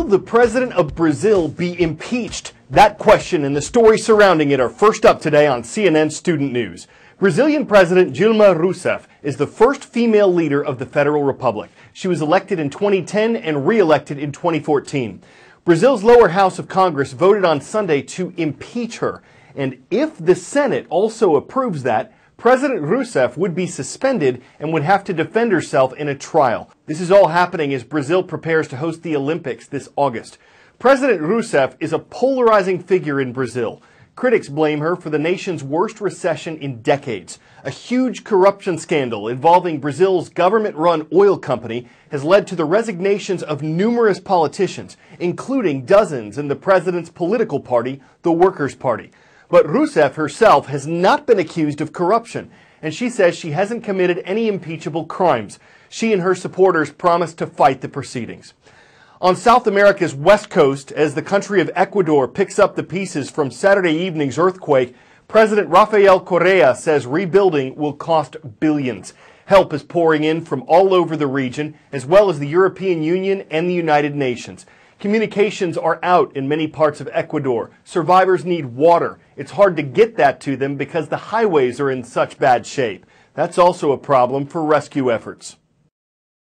the president of Brazil be impeached? That question and the story surrounding it are first up today on CNN Student News. Brazilian President Dilma Rousseff is the first female leader of the Federal Republic. She was elected in 2010 and re-elected in 2014. Brazil's lower house of Congress voted on Sunday to impeach her. And if the Senate also approves that, President Rousseff would be suspended and would have to defend herself in a trial. This is all happening as Brazil prepares to host the Olympics this August. President Rousseff is a polarizing figure in Brazil. Critics blame her for the nation's worst recession in decades. A huge corruption scandal involving Brazil's government-run oil company has led to the resignations of numerous politicians, including dozens in the president's political party, the Workers' Party. But Rousseff herself has not been accused of corruption, and she says she hasn't committed any impeachable crimes. She and her supporters promised to fight the proceedings. On South America's west coast, as the country of Ecuador picks up the pieces from Saturday evening's earthquake, President Rafael Correa says rebuilding will cost billions. Help is pouring in from all over the region, as well as the European Union and the United Nations. Communications are out in many parts of Ecuador. Survivors need water. It's hard to get that to them because the highways are in such bad shape. That's also a problem for rescue efforts.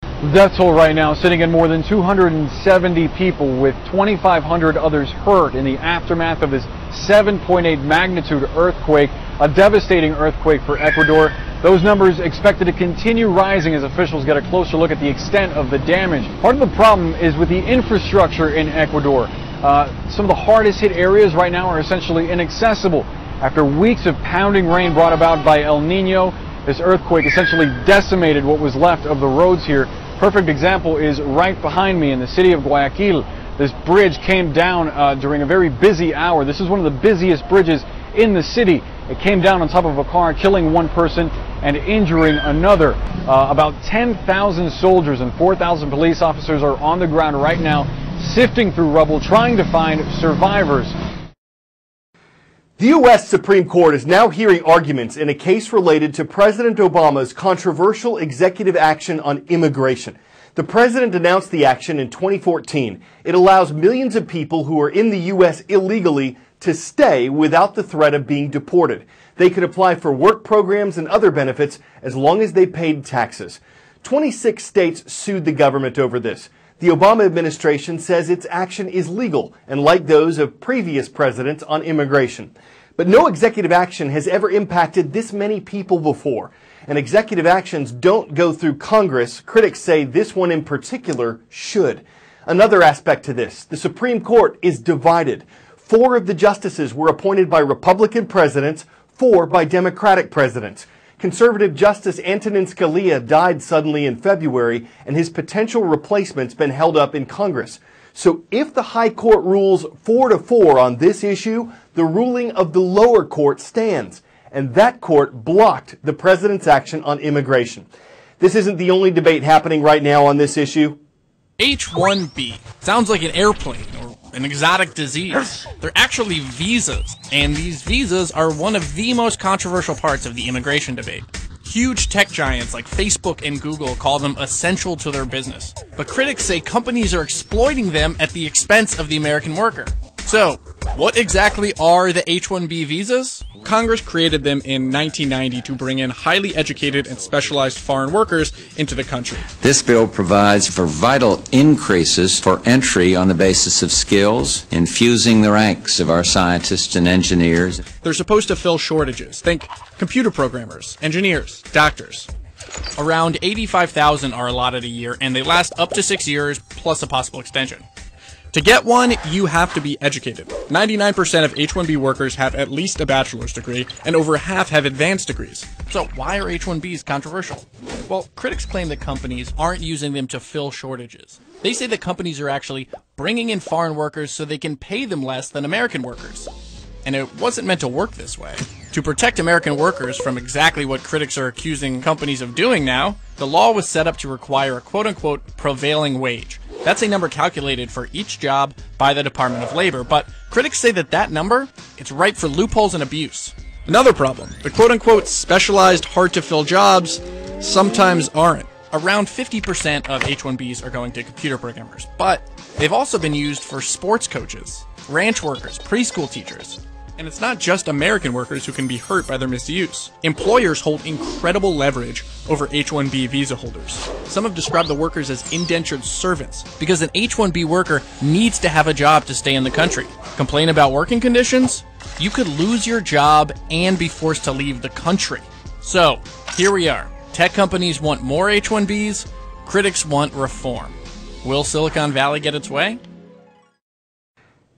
The death toll right now sitting at more than 270 people, with 2,500 others hurt in the aftermath of this 7.8 magnitude earthquake, a devastating earthquake for Ecuador. Those numbers expected to continue rising as officials get a closer look at the extent of the damage. Part of the problem is with the infrastructure in Ecuador. Some of the hardest hit areas right now are essentially inaccessible. After weeks of pounding rain brought about by El Nino, this earthquake essentially decimated what was left of the roads here. Perfect example is right behind me in the city of Guayaquil. This bridge came down during a very busy hour. This is one of the busiest bridges in the city. It came down on top of a car, killing one person and injuring another. About 10,000 soldiers and 4,000 police officers are on the ground right now, sifting through rubble, trying to find survivors. The U.S. Supreme Court is now hearing arguments in a case related to President Obama's controversial executive action on immigration. The president announced the action in 2014. It allows millions of people who are in the U.S. illegally to stay without the threat of being deported. They could apply for work programs and other benefits as long as they paid taxes. 26 states sued the government over this. The Obama administration says its action is legal and like those of previous presidents on immigration. But no executive action has ever impacted this many people before. And executive actions don't go through Congress. Critics say this one in particular should. Another aspect to this, the Supreme Court is divided. 4 of the justices were appointed by Republican presidents, 4 by Democratic presidents. Conservative Justice Antonin Scalia died suddenly in February, and his potential replacement's been held up in Congress. So if the high court rules 4-4 on this issue, the ruling of the lower court stands. And that court blocked the president's action on immigration. This isn't the only debate happening right now on this issue. H-1B sounds like an airplane or an exotic disease. They're actually visas, and these visas are one of the most controversial parts of the immigration debate. Huge tech giants like Facebook and Google call them essential to their business, but critics say companies are exploiting them at the expense of the American worker. So, what exactly are the H-1B visas? Congress created them in 1990 to bring in highly educated and specialized foreign workers into the country. This bill provides for vital increases for entry on the basis of skills, infusing the ranks of our scientists and engineers. They're supposed to fill shortages. Think computer programmers, engineers, doctors. Around 85,000 are allotted a year, and they last up to 6 years, plus a possible extension. To get one, you have to be educated. 99% of H-1B workers have at least a bachelor's degree, and over half have advanced degrees. So why are H-1Bs controversial? Well, critics claim that companies aren't using them to fill shortages. They say that companies are actually bringing in foreign workers so they can pay them less than American workers. And it wasn't meant to work this way. To protect American workers from exactly what critics are accusing companies of doing now, the law was set up to require a quote-unquote prevailing wage. That's a number calculated for each job by the Department of Labor, but critics say that that number, it's ripe for loopholes and abuse. Another problem, the quote-unquote specialized hard-to-fill jobs sometimes aren't. Around 50% of H-1Bs are going to computer programmers, but they've also been used for sports coaches, ranch workers, preschool teachers. And it's not just American workers who can be hurt by their misuse. Employers hold incredible leverage over H-1B visa holders. Some have described the workers as indentured servants because an H-1B worker needs to have a job to stay in the country. Complain about working conditions? You could lose your job and be forced to leave the country. So, here we are. Tech companies want more H-1Bs, critics want reform. Will Silicon Valley get its way?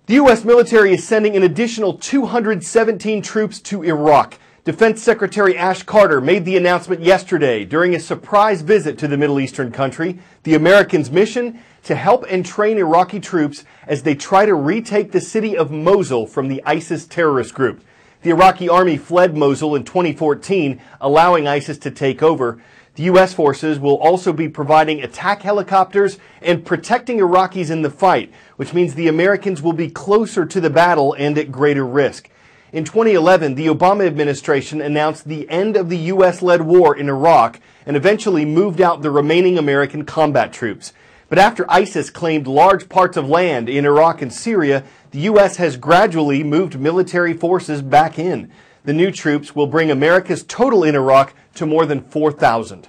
The U.S. military is sending an additional 217 troops to Iraq. Defense Secretary Ash Carter made the announcement yesterday during a surprise visit to the Middle Eastern country. The Americans' mission? To help and train Iraqi troops as they try to retake the city of Mosul from the ISIS terrorist group. The Iraqi army fled Mosul in 2014, allowing ISIS to take over. The U.S. forces will also be providing attack helicopters and protecting Iraqis in the fight, which means the Americans will be closer to the battle and at greater risk. In 2011, the Obama administration announced the end of the U.S.-led war in Iraq and eventually moved out the remaining American combat troops. But after ISIS claimed large parts of land in Iraq and Syria, the U.S. has gradually moved military forces back in. The new troops will bring America's total in Iraq to more than 4,000.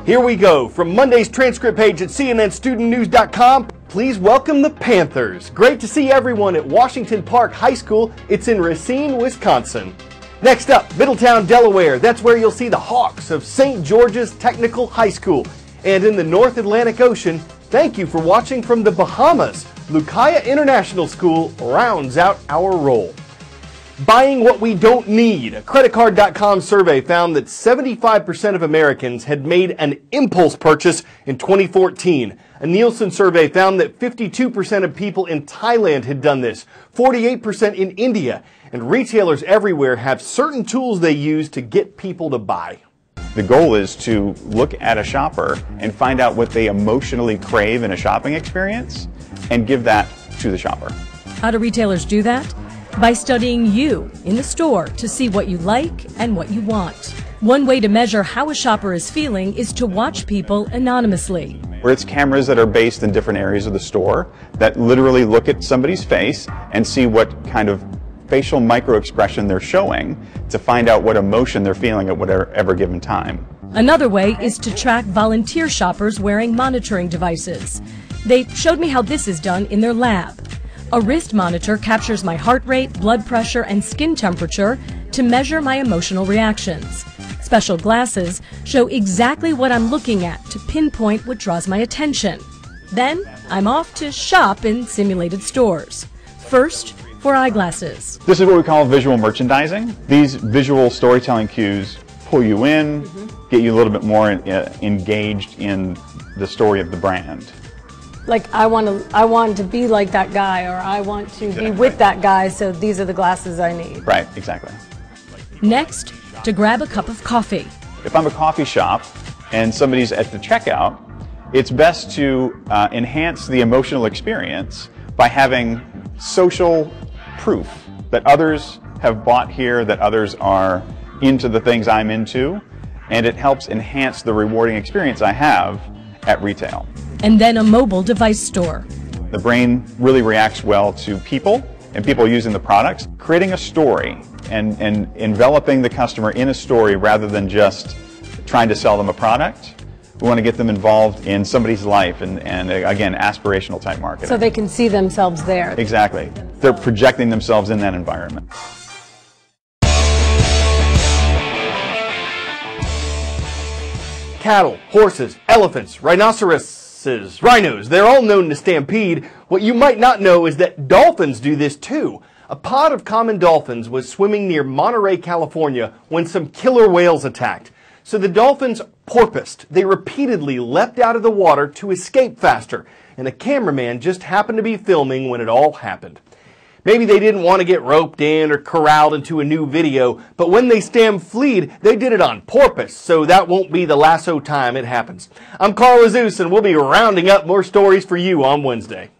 Here we go. From Monday's transcript page at cnnstudentnews.com, please welcome the Panthers. Great to see everyone at Washington Park High School. It's in Racine, Wisconsin. Next up, Middletown, Delaware. That's where you'll see the Hawks of St. George's Technical High School. And in the North Atlantic Ocean, thank you for watching from the Bahamas. Lucaya International School rounds out our roll. Buying what we don't need. A creditcard.com survey found that 75% of Americans had made an impulse purchase in 2014. A Nielsen survey found that 52% of people in Thailand had done this, 48% in India, and retailers everywhere have certain tools they use to get people to buy. The goal is to look at a shopper and find out what they emotionally crave in a shopping experience and give that to the shopper. How do retailers do that? By studying you in the store to see what you like and what you want. One way to measure how a shopper is feeling is to watch people anonymously. Where it's cameras that are based in different areas of the store that literally look at somebody's face and see what kind of facial micro-expression they're showing to find out what emotion they're feeling at whatever given time. Another way is to track volunteer shoppers wearing monitoring devices. They showed me how this is done in their lab. A wrist monitor captures my heart rate, blood pressure, and skin temperature to measure my emotional reactions. Special glasses show exactly what I'm looking at to pinpoint what draws my attention. Then I'm off to shop in simulated stores. First, for eyeglasses. This is what we call visual merchandising. These visual storytelling cues pull you in, get you a little bit more engaged in the story of the brand. Like I want to be like that guy, or I want to be with that guy, so these are the glasses I need. Right, exactly. Next, to grab a cup of coffee. If I'm a coffee shop and somebody's at the checkout, it's best to enhance the emotional experience by having social proof that others have bought here, that others are into the things I'm into, and it helps enhance the rewarding experience I have at retail. And then a mobile device store. The brain really reacts well to people and people using the products. Creating a story and enveloping the customer in a story rather than just trying to sell them a product. We want to get them involved in somebody's life and again, aspirational type marketing. So they can see themselves there. Exactly. They're projecting themselves in that environment. Cattle, horses, elephants, rhinoceroses, rhinos, they're all known to stampede. What you might not know is that dolphins do this too. A pod of common dolphins was swimming near Monterey, California when some killer whales attacked. So the dolphins porpoised. They repeatedly leapt out of the water to escape faster, and a cameraman just happened to be filming when it all happened. Maybe they didn't want to get roped in or corralled into a new video, but when they stampede, they did it on porpoise, so that won't be the lasso time it happens. I'm Carl Azus, and we'll be rounding up more stories for you on Wednesday.